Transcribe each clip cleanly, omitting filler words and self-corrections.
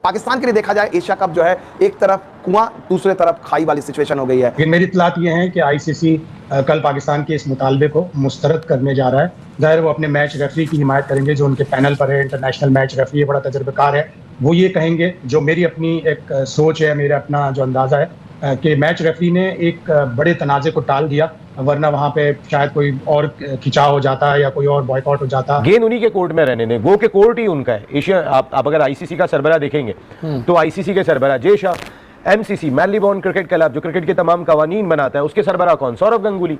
पाकिस्तान के लिए देखा जाए एशिया कप जो है एक तरफ कुआं दूसरे तरफ खाई वाली सिचुएशन हो गई है। लेकिन मेरी इत्तलात ये है कि आईसीसी कल पाकिस्तान के इस मुतालबे को मुस्तरद करने जा रहा है। ज़ाहिर वो अपने मैच रेफरी की हिमायत करेंगे जो उनके पैनल पर है, इंटरनेशनल मैच रेफरी बड़ा तजर्बेकार है। वो ये कहेंगे, जो मेरी अपनी एक सोच है, मेरा अपना जो अंदाज़ा है कि मैच रेफरी ने एक बड़े तनाज़े को टाल दिया, वरना वहाँ पे शायद कोई और खिंचाव हो जाता या कोई और बॉयकॉट हो जाता। गेंद उन्हीं के कोर्ट में रहने दें, वो के कोर्ट ही उनका है। एशिया आप अगर आईसीसी का सरबराह देखेंगे तो आईसीसी के सरबराह Jay Shah, MCC Melbourne cricket club जो क्रिकेट के तमाम कवानीन बनाता है, उसके सरबराह कौन? सौरव गंगुली।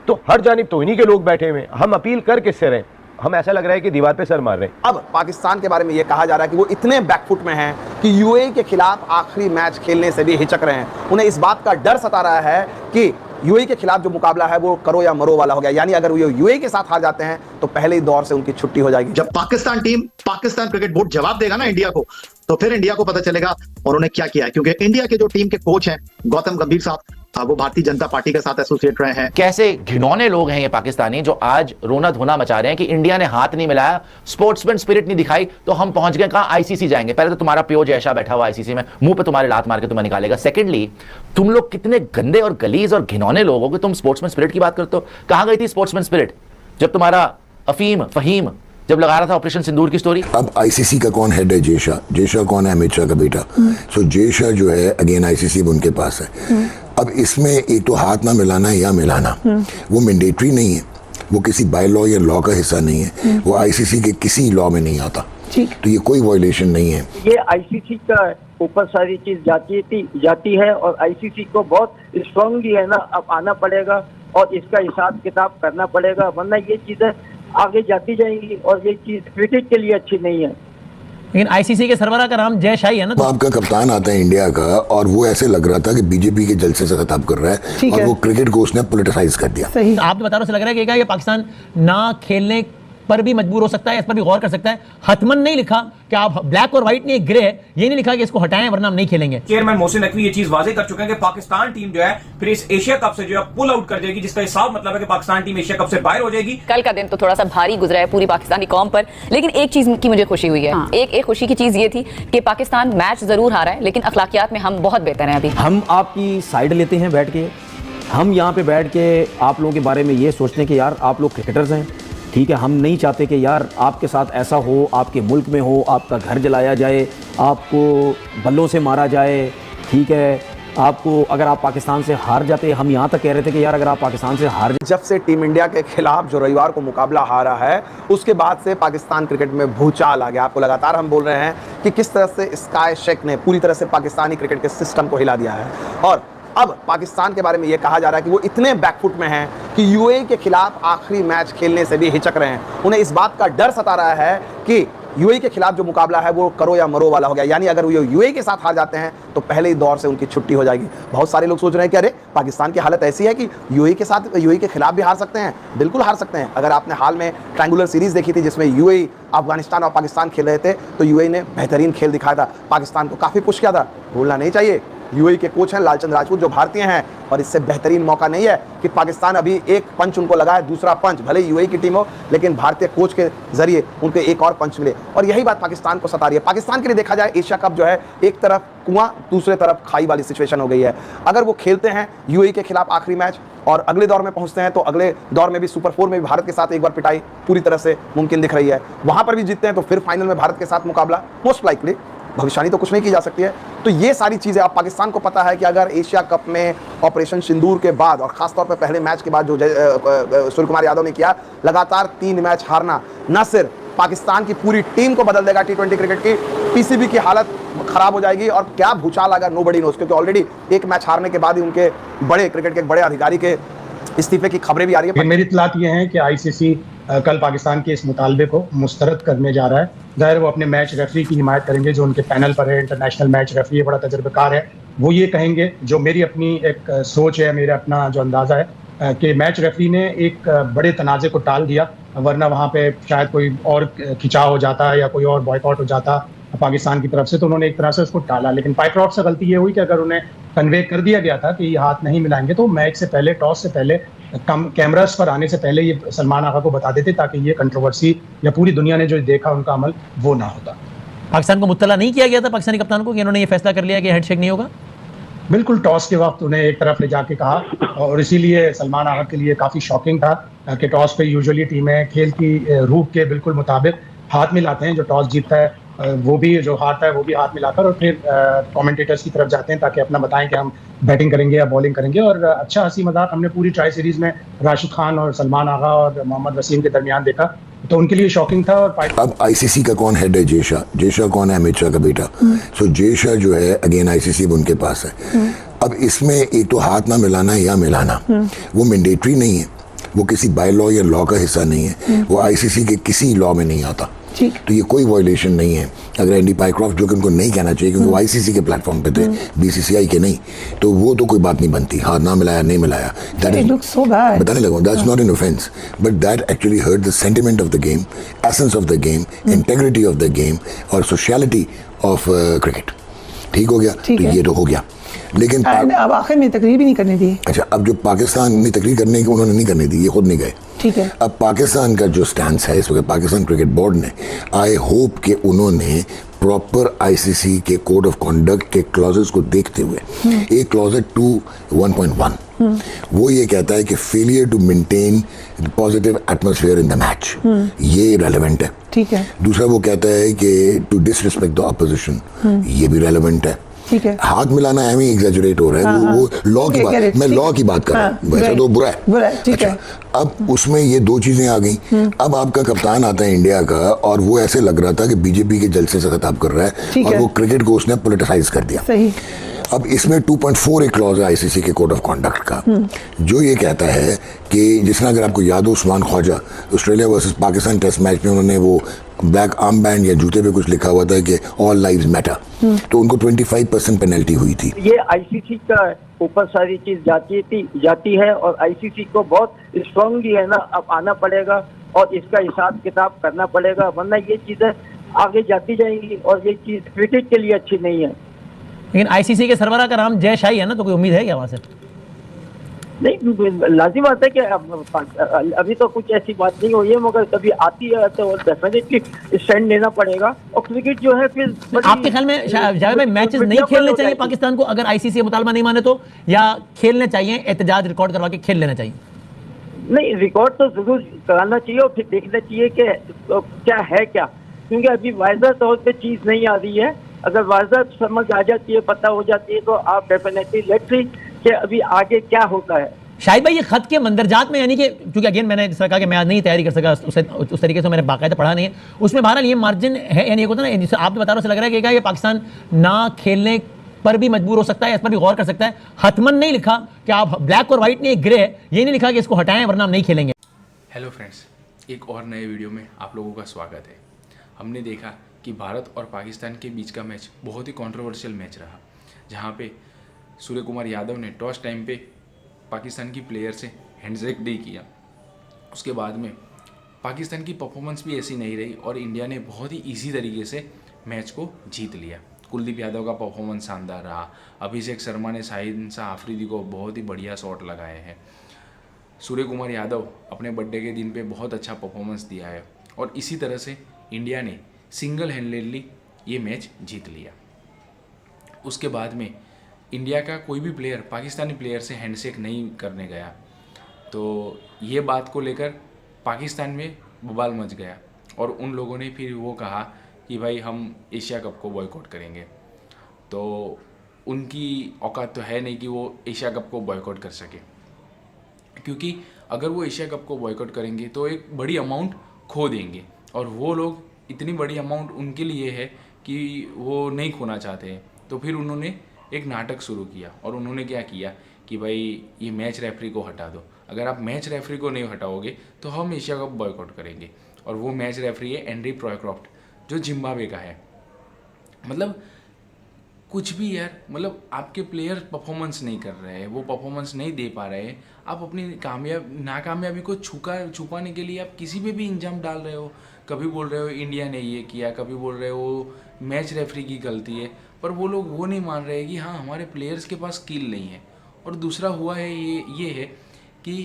तो हर जानिब तो इन्हीं के लोग बैठे हुए। हम अपील कर किससे रहे? हम ऐसा लग रहा है कि दीवार पे सर मार रहे हैं। अब पाकिस्तान के बारे में यह कहा जा रहा है कि वो इतने बैकफुट में हैं कि यूएई के खिलाफ आखिरी मैच खेलने से भी हिचक रहे हैं। उन्हें इस बात का डर सता रहा है कि यूएई के खिलाफ जो मुकाबला है वो करो या मरो वाला हो गया, यानी अगर वो यूएई के साथ हार जाते हैं तो पहले ही दौर से उनकी छुट्टी हो जाएगी। जब पाकिस्तान क्रिकेट बोर्ड जवाब देगा ना इंडिया को, तो फिर इंडिया को पता चलेगा और उन्हें क्या किया है। क्योंकि इंडिया के जो टीम के कोच हैं गौतम गंभीर साहब, वो भारतीय जनता पार्टी के साथ एसोसिएट रहे हैं। कैसे घिनौने लोग हैं ये पाकिस्तानी जो आज रोना धोना मचा रहे हैं कि इंडिया ने हाथ नहीं मिलाया, स्पोर्ट्समैन स्पिरिट नहीं दिखाई तो हम पहुंच गए कहां? आईसीसी जाएंगे। पहले तो तुम्हारा पियो जयशा बैठा हुआ आईसीसी में, मुंह पे तुम्हारे लात मार के तुम्हें निकालेगा। सेकेंडली, तुम लोग कितने गंदे और गलीज और घिनौने लोग हो कि तुम स्पोर्ट्समैन स्पिरिट की बात करते हो। कहां गई थी स्पोर्ट्समैन स्पिरिट जब तुम्हारा फहीम जब लगा रहा था ऑपरेशन सिंदूर की स्टोरी? अब आईसीसी का कौन हेड है? जयशाह कौन है? अमित शाह का बेटा। सो जयशाह जो है अगेन आईसीसी उनके पास है। अब इसमें एक तो हाथ ना मिलाना है या मिलाना, वो मैंडेटरी नहीं है, वो किसी बाय लॉ या लॉ का हिस्सा नहीं है, वो आईसीसी के किसी लॉ में नहीं आता। तो ये कोई वायलेशन नहीं है। ये आईसीसी का ऊपर सारी चीज जाती है और आईसीसी को बहुत स्ट्रांगली है ना अब आना पड़ेगा और इसका हिसाब किताब करना पड़ेगा, वरना ये चीजें आगे जाती जाएंगी और ये चीज क्रिकेट के लिए अच्छी नहीं है। लेकिन आईसीसी के सरबराह का नाम जय शाह है ना। तो आपका कप्तान आता है इंडिया का और वो ऐसे लग रहा था कि बीजेपी के जलसे से खिताब कर रहा है और वो क्रिकेट को उसने पॉलिटिसाइज कर दिया। सही आपने बता रहे हो, लग रहा है कि क्या ये पाकिस्तान ना खेलने पर भी मजबूर हो सकता है, इस पर भी गौर कर सकता है। हतमन नहीं लिखा कि आप ब्लैक और व्हाइट नहीं, ग्रे है, ये नहीं लिखा कि इसको हटाएं वरना हम नहीं खेलेंगे। चेयरमैन मोहसिन नकवी ये चीज वाजे कर चुके हैं कि पाकिस्तान टीम जो है फिर इस एशिया कप से जो है पुल आउट कर देगी, जिसका हिसाब मतलब है कि पाकिस्तान टीम एशिया कप से बाहर हो जाएगी। कल का दिन तो थोड़ा सा भारी गुजरा है पूरी पाकिस्तानी कौम पर, लेकिन एक चीज की मुझे खुशी हुई है। एक खुशी की चीज ये थी कि पाकिस्तान मैच जरूर हारा है लेकिन अखलाकियात में हम बहुत बेहतर हैं। अभी हम आपकी साइड लेते हैं बैठ के, हम यहाँ पे बैठ के आप लोगों के बारे में ये सोचते हैं कि यार आप लोग क्रिकेटर्स हैं, ठीक है। हम नहीं चाहते कि यार आपके साथ ऐसा हो, आपके मुल्क में हो, आपका घर जलाया जाए, आपको बल्लों से मारा जाए, ठीक है। आपको अगर आप पाकिस्तान से हार जाते, हम यहाँ तक कह रहे थे कि यार अगर आप पाकिस्तान से हार जब से टीम इंडिया के खिलाफ जो रविवार को मुकाबला हारा है उसके बाद से पाकिस्तान क्रिकेट में भूचाल आ गया। आपको लगातार हम बोल रहे हैं कि किस तरह से स्काई शेख ने पूरी तरह से पाकिस्तानी क्रिकेट के सिस्टम को हिला दिया है। और अब पाकिस्तान के बारे में यह कहा जा रहा है कि वो इतने बैकफुट में हैं कि यूएई के खिलाफ आखिरी मैच खेलने से भी हिचक रहे हैं। उन्हें इस बात का डर सता रहा है कि यूएई के खिलाफ जो मुकाबला है वो करो या मरो वाला हो गया, यानी अगर वो यूएई के साथ हार जाते हैं तो पहले ही दौर से उनकी छुट्टी हो जाएगी। बहुत सारे लोग सोच रहे हैं कि अरे पाकिस्तान की हालत ऐसी है कि यूएई के खिलाफ भी हार सकते हैं। बिल्कुल हार सकते हैं। अगर आपने हाल में ट्रायंगुलर सीरीज देखी थी जिसमें यूएई, अफगानिस्तान और पाकिस्तान खेल रहे थे, तो यूएई ने बेहतरीन खेल दिखाया था, पाकिस्तान को काफ़ी पुश किया था। भूलना नहीं चाहिए यूएई के कोच हैं लालचंद राजपूत जो भारतीय हैं, और इससे बेहतरीन मौका नहीं है कि पाकिस्तान अभी एक पंच उनको लगा है, दूसरा पंच भले यूएई की टीम हो लेकिन भारतीय कोच के जरिए उनको एक और पंच मिले, और यही बात पाकिस्तान को सता रही है। पाकिस्तान के लिए देखा जाए एशिया कप जो है एक तरफ कुआं दूसरे तरफ खाई वाली सिचुएशन हो गई है। अगर वो खेलते हैं यूएई के खिलाफ आखिरी मैच और अगले दौर में पहुंचते हैं तो अगले दौर में भी सुपर 4 में भी भारत के साथ एक बार पिटाई पूरी तरह से मुमकिन दिख रही है। वहां पर भी जीतते हैं तो फिर फाइनल में भारत के साथ मुकाबला मोस्ट लाइकली, भविष्यवाणी तो कुछ नहीं की जा सकती है। तो ये सारी चीज़ें अब पाकिस्तान को पता है कि अगर एशिया कप में ऑपरेशन सिंदूर के बाद और ख़ासतौर पर पहले मैच के बाद जो सूर्य कुमार यादव ने किया, लगातार 3 मैच हारना न सिर्फ पाकिस्तान की पूरी टीम को बदल देगा, टी20 क्रिकेट की पीसीबी की हालत खराब हो जाएगी और क्या भूचाल आएगा नोबडी नोस, क्योंकि ऑलरेडी एक मैच हारने के बाद ही उनके बड़े क्रिकेट के बड़े अधिकारी के इस्तीफे की खबरें भी आ रही है। मेरी इत्तलात ये है कि आईसीसी कल पाकिस्तान के इस मुतालबे को मुस्तरद करने जा रहा है। ज़ाहिर वो अपने मैच रेफरी की हिमायत करेंगे जो उनके पैनल पर है, इंटरनेशनल मैच रेफरी बड़ा तजर्बेकार है। वो ये कहेंगे, जो मेरी अपनी एक सोच है, मेरा अपना जो अंदाज़ा है कि मैच रेफरी ने एक बड़े तनाज़े को टाल दिया, वरना वहाँ पे शायद कोई और खिंचाव हो जाता या कोई और बॉयकॉट हो जाता पाकिस्तान की तरफ से, तो उन्होंने एक तरह से उसको टाला। लेकिन पाइक्रॉफ्ट से गलती ये हुई कि अगर उन्हें कन्वे कर दिया गया था कि ये हाथ नहीं मिलाएंगे तो मैच से पहले, टॉस से पहले, कैमरास पर आने से पहले ये सलमान आगा को बता देते ताकि ये कंट्रोवर्सी या पूरी दुनिया ने जो देखा उनका अमल वो ना होता। पाकिस्तान को मुत्तला नहीं किया गया था पाकिस्तानी कप्तान को कि इन्होंने ये फैसला कर लिया कि हैंडशेक नहीं होगा? बिल्कुल, टॉस के वक्त उन्हें एक तरफ ले जाके कहा और इसीलिए सलमान आगा के लिए काफ़ी शॉकिंग था कि टॉस पे यूजुअली टीमें खेल की रूह के बिल्कुल मुताबिक हाथ मिलाते हैं। जो टॉस जीतता है वो भी, जो हारता है वो भी हाथ मिलाकर और फिर कमेंटेटर्स की तरफ जाते हैं ताकि अपना बताएं कि हम बैटिंग करेंगे या बॉलिंग करेंगे। और अच्छा हंसी मजाक हमने पूरी ट्राई सीरीज में राशिद खान और सलमान आगा और मोहम्मद वसीम के दरमियान देखा, तो उनके लिए शॉकिंग था। और अब आईसीसी का कौन हेड है? जेशा कौन है? अमित शाह का बेटा। सो जेशा जो है अगेन आईसीसी उनके पास है। अब इसमें एक तो हाथ ना मिलाना या मिलाना, वो मैंडेटरी नहीं है, वो किसी बाय लॉ या लॉ का हिस्सा नहीं है, वो आईसीसी के किसी लॉ में नहीं आता। तो ये कोई वायलेशन नहीं है। अगर एंडी पाइक्रॉफ्ट, जो कि उनको नहीं कहना चाहिए क्योंकि वो आईसीसी के प्लेटफॉर्म पे थे, बीसीसीआई के नहीं, तो वो तो कोई बात नहीं बनती। हाथ ना मिलाया, नहीं मिलाया, बताने लगा, that's not an offence, but that actually hurt the sentiment of the game, essence of the game, integrity of the game और सोशलिटी ऑफ क्रिकेट। ठीक हो गया, तो ये तो हो गया। लेकिन अब आखिर में तकरीर भी नहीं करने दी। अच्छा, अब जो पाकिस्तान ने तकरीर करने की उन्होंने नहीं करने दी, ये खुद नहीं गए। ठीक है। अब पाकिस्तान का जो स्टैंड है इस वक्त, पाकिस्तान क्रिकेट बोर्ड ने, आई होप कि उन्होंने प्रॉपर आईसीसी के कोड ऑफ कंडक्ट के क्लॉजेस को देखते हुए, एक क्लॉज है 2.1, वो ये कहता है कि failure to maintain positive atmosphere in the match, ये रेलेवेंट है। ठीक है। दूसरा वो कहता है कि टू डिसरिस्पेक्ट द ऑपोजिशन, ये भी रेलेवेंट है। ठीक है। हाथ मिलाना है, एग्जैजरेट हो रहा है, वो लॉ की बात, मैं लॉ की बात कर रहा हूँ, वैसे तो बुरा है। ठीक है। अब उसमें ये दो चीजें आ गई। अब आपका कप्तान आता है इंडिया का और वो ऐसे लग रहा था कि बीजेपी के जलसे से खिताब कर रहा है और वो क्रिकेट को उसने पॉलिटिसाइज कर दिया। सही। अब इसमें 2.4 एक क्लॉज है आईसीसी के कोड ऑफ कंडक्ट का, जो ये कहता है कि जिसमें, अगर आपको याद हो, Usman Khawaja Australia versus Pakistan test match में उन्होंने वो ब्लैक आर्म बैंड या जूते पे कुछ लिखा हुआ था कि ऑल लाइव्स मैटर, तो उनको 25% पेनल्टी हुई थी। ये आईसीसी का ऊपर सारी चीज जाती है और आईसीसी को बहुत स्ट्रांगली है ना अब आना पड़ेगा और इसका हिसाब किताब करना पड़ेगा, वरना ये चीजें आगे जाती जाएंगी और ये चीज क्रिकेट के लिए अच्छी नहीं है। लेकिन आईसीसी के सरबराह का नाम जय शाही है ना, तो कोई उम्मीद है क्या वहां से? नहीं, लाजिम आता है कि अभी तो कुछ ऐसी बात नहीं हुई है, मगर कभी आती है तो डेफिनेटली स्टैंड लेना पड़ेगा। और क्रिकेट जो है फिर आपके ख्याल में जावेद भाई मैचेस नहीं खेलने चाहिए पाकिस्तान को अगर आईसीसी मुतालबा नहीं माने तो, या खेलने चाहिए, एहतजाज रिकॉर्ड करवा के खेल लेना चाहिए? नहीं, रिकॉर्ड तो जरूर कराना चाहिए और फिर देखना चाहिए कि क्या है क्या, क्योंकि अभी वाज़ेह तौर पे चीज नहीं आ रही है। अगर वाज़ेह समझ आ जाती है, पता हो जाती है, तो आप डेफिनेटली लेट्स सी कि अभी आगे क्या होता है। शाहिद भाई, ये खत के मंदरजात में, यानी कि क्योंकि अगेन मैंने जिस तरह कहा कि मैं आज नहीं तैयारी कर सका, उस तरीके से मैंने बाकायदा पढ़ा नहीं है, उसमें बहरहाल ये मार्जिन है, यानी एक होता है ना, जैसे आप बता रहे हो, लग रहा है कि क्या ये पाकिस्तान ना खेलने पर भी मजबूर हो सकता है, इस पर भी गौर कर सकता है। हतमन नहीं लिखा कि आप ब्लैक और व्हाइट नहीं, ग्रे है, ये नहीं लिखा कि इसको हटाएं वरना हम नहीं खेलेंगे। हेलो फ्रेंड्स, एक और नए वीडियो में आप लोगों का स्वागत है। हमने देखा कि भारत और पाकिस्तान के बीच का मैच बहुत ही कंट्रोवर्शियल मैच रहा, जहां पे सूर्य कुमार यादव ने टॉस टाइम पे पाकिस्तान की प्लेयर से हैंडशेक नहीं किया। उसके बाद में पाकिस्तान की परफॉर्मेंस भी ऐसी नहीं रही और इंडिया ने बहुत ही इजी तरीके से मैच को जीत लिया। कुलदीप यादव का परफॉर्मेंस शानदार रहा। अभिषेक शर्मा ने शाहिद शाह आफरीदी को बहुत ही बढ़िया शॉट लगाए हैं। सूर्य कुमार यादव अपने बर्थडे के दिन पे बहुत अच्छा परफॉर्मेंस दिया है और इसी तरह से इंडिया ने सिंगल हैंडेडली ये मैच जीत लिया। उसके बाद में इंडिया का कोई भी प्लेयर पाकिस्तानी प्लेयर से हैंडशेक नहीं करने गया, तो ये बात को लेकर पाकिस्तान में बवाल मच गया और उन लोगों ने फिर वो कहा कि भाई हम एशिया कप को बॉयकॉट करेंगे। तो उनकी औकात तो है नहीं कि वो एशिया कप को बॉयकॉट कर सके, क्योंकि अगर वो एशिया कप को बॉयकॉट करेंगे तो एक बड़ी अमाउंट खो देंगे और वो लोग, इतनी बड़ी अमाउंट उनके लिए है कि वो नहीं खोना चाहते हैं। तो फिर उन्होंने एक नाटक शुरू किया और उन्होंने क्या किया कि भाई ये मैच रेफरी को हटा दो, अगर आप मैच रेफरी को नहीं हटाओगे तो हम एशिया कप बॉयकॉट करेंगे। और वो मैच रेफरी है एंड्री रॉयक्रॉफ्ट, जो जिम्बाब्वे का है। मतलब कुछ भी यार, मतलब आपके प्लेयर परफॉर्मेंस नहीं कर रहे हैं, वो परफॉर्मेंस नहीं दे पा रहे हैं, आप अपनी नाकामयाबी को छुपाने के लिए आप किसी पे भी इंजाम डाल रहे हो। कभी बोल रहे हो इंडिया ने ये किया, कभी बोल रहे हो मैच रेफरी की गलती है, पर वो लोग वो नहीं मान रहे कि हाँ हमारे प्लेयर्स के पास स्किल नहीं है। और दूसरा हुआ है ये है कि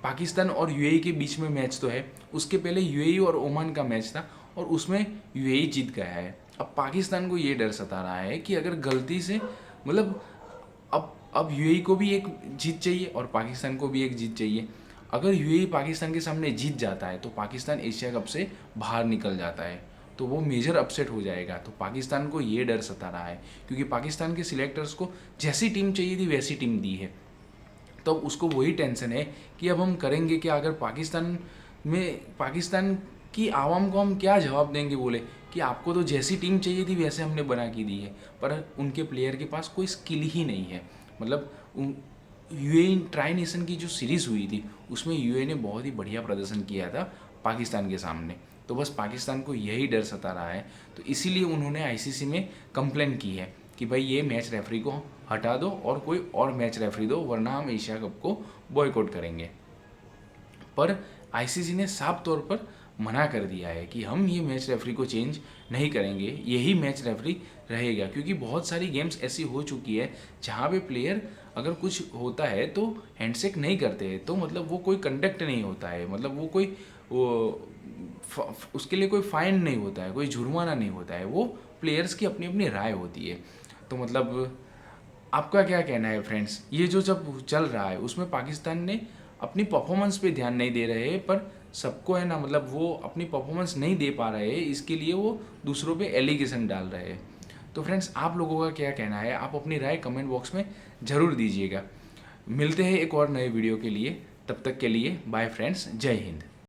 पाकिस्तान और यूएई के बीच में मैच तो है, उसके पहले यूएई और ओमान का मैच था और उसमें यूएई जीत गया है। अब पाकिस्तान को ये डर सता रहा है कि अगर गलती से मतलब अब यूएई को भी एक जीत चाहिए और पाकिस्तान को भी एक जीत चाहिए। अगर यूएई पाकिस्तान के सामने जीत जाता है तो पाकिस्तान एशिया कप से बाहर निकल जाता है, तो वो मेजर अपसेट हो जाएगा। तो पाकिस्तान को ये डर सता रहा है क्योंकि पाकिस्तान के सिलेक्टर्स को जैसी टीम चाहिए थी वैसी टीम दी है, तो अब उसको वही टेंशन है कि अब हम करेंगे क्या। अगर पाकिस्तान की आवाम को हम क्या जवाब देंगे, बोले कि आपको तो जैसी टीम चाहिए थी वैसे हमने बना के दी है, पर उनके प्लेयर के पास कोई स्किल ही नहीं है। मतलब यूएई ट्राई नेशन की जो सीरीज़ हुई थी उसमें यूएई ने बहुत ही बढ़िया प्रदर्शन किया था पाकिस्तान के सामने, तो बस पाकिस्तान को यही डर सता रहा है। तो इसीलिए उन्होंने आईसीसी में कंप्लेन की है कि भाई ये मैच रेफरी को हटा दो और कोई और मैच रेफरी दो, वरना हम एशिया कप को बॉयकॉट करेंगे। पर आईसीसी ने साफ तौर पर मना कर दिया है कि हम ये मैच रेफरी को चेंज नहीं करेंगे, यही मैच रेफरी रहेगा। क्योंकि बहुत सारी गेम्स ऐसी हो चुकी है जहाँ पे प्लेयर अगर कुछ होता है तो हैंडशेक नहीं करते हैं, तो मतलब वो कोई कंडक्ट नहीं होता है, मतलब वो कोई उसके लिए कोई फाइन नहीं होता है, कोई जुर्माना नहीं होता है, वो प्लेयर्स की अपनी अपनी राय होती है। तो मतलब आपका क्या कहना है फ्रेंड्स, ये जो जब चल रहा है उसमें पाकिस्तान ने अपनी परफॉर्मेंस पे ध्यान नहीं दे रहे हैं, पर सबको है ना, मतलब वो अपनी परफॉर्मेंस नहीं दे पा रहे हैं, इसके लिए वो दूसरों पे एलिगेशन डाल रहे हैं। तो फ्रेंड्स आप लोगों का क्या कहना है, आप अपनी राय कमेंट बॉक्स में ज़रूर दीजिएगा। मिलते हैं एक और नए वीडियो के लिए, तब तक के लिए बाय फ्रेंड्स, जय हिंद।